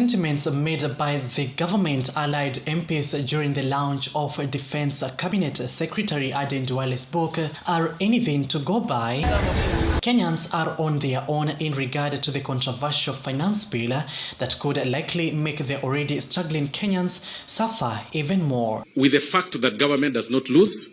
sentiments made by the government-allied MPs during the launch of Defense Cabinet Secretary Aden Duale's book are anything to go by. Kenyans are on their own in regard to the controversial finance bill that could likely make the already struggling Kenyans suffer even more. With the fact that government does not lose,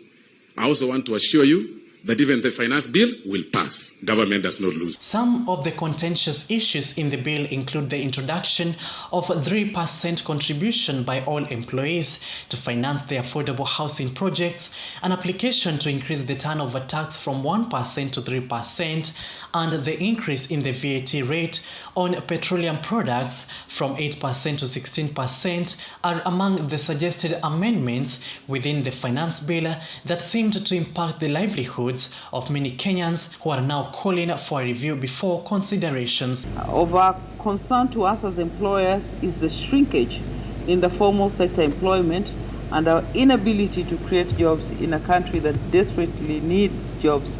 I also want to assure you that even the finance bill will pass. Government does not lose. Some of the contentious issues in the bill include the introduction of a 3% contribution by all employees to finance the affordable housing projects, an application to increase the turnover tax from 1% to 3%, and the increase in the VAT rate on petroleum products from 8% to 16% are among the suggested amendments within the finance bill that seemed to impact the livelihood of many Kenyans who are now calling for a review before considerations. Of our concern to us as employers is the shrinkage in the formal sector employment and our inability to create jobs in a country that desperately needs jobs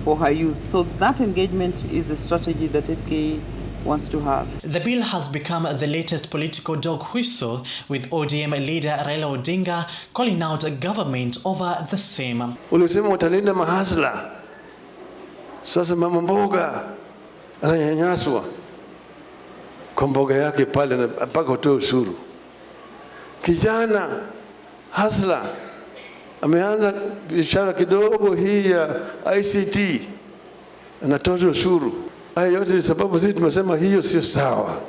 for her youth. So that engagement is a strategy that FK wants to have. The bill has become the latest political dog whistle, with ODM leader Raila Odinga calling out a government over the same. Ulisema utalinda mahasla. Sasa mama mboga ananyanyaswa kwa mboga yake pale mpaka utoe ushuru. Kijana hasla ameanza biashara kidogo hii ya ICT anatoza ushuru. Haya yote ni sababu sisi tumesema hiyo sio sawa.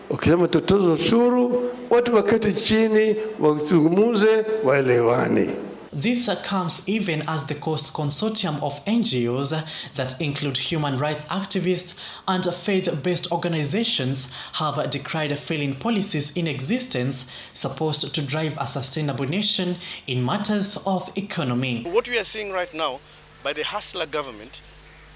Ukisema tutoze ushuru, watu waketi chini, wazungumze, waelewane. This comes even as the Coast Consortium of NGOs that include human rights activists and faith-based organizations have decried failing policies in existence supposed to drive a sustainable nation in matters of economy. What we are seeing right now by the hustler government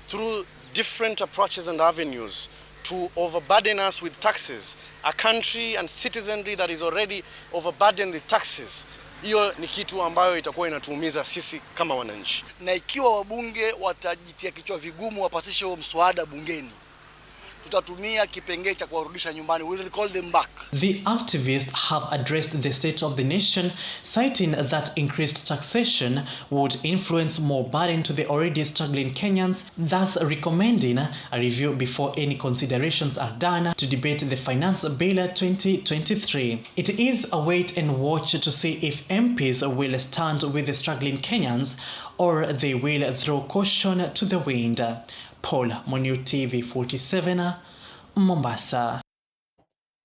through different approaches and avenues to overburden us with taxes, a country and citizenry that is already overburdened with taxes. Hiyo ni kitu ambayo itakuwa inatuumiza sisi kama wananchi. Na ikiwa wabunge watajitia kichwa vigumu wapasishe huo mswada bungeni, tutatumia kipengele cha kuwarudisha nyumbani. We will call them back. The activists have addressed the state of the nation, citing that increased taxation would influence more burden to the already struggling Kenyans, thus recommending a review before any considerations are done to debate the Finance Bill 2023. It is a wait and watch to see if MPs will stand with the struggling Kenyans or they will throw caution to the wind. Paul, GOtv 47, Mombasa.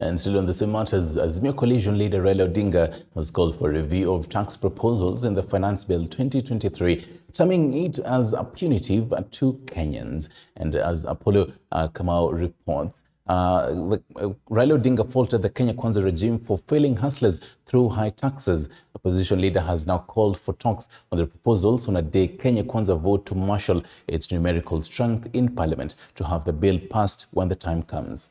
And still on the same matters, Azimio coalition leader Raila Odinga has called for a review of tax proposals in the Finance Bill 2023, terming it as punitive to Kenyans. And as Apollo Kamau reports, Raila Odinga faulted the Kenya Kwanza regime for failing hustlers through high taxes. The opposition leader has now called for talks on the proposals on a day Kenya Kwanza vote to marshal its numerical strength in parliament to have the bill passed when the time comes.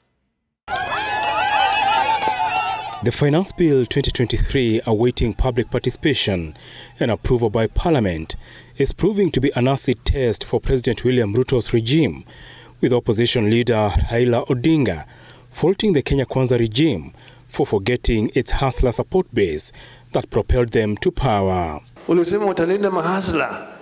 The Finance Bill 2023, awaiting public participation and approval by Parliament, is proving to be an acid test for President William Ruto's regime, with opposition leader Raila Odinga faulting the Kenya Kwanza regime for forgetting its hustler support base that propelled them to power. Ulisema utalinda mahasla.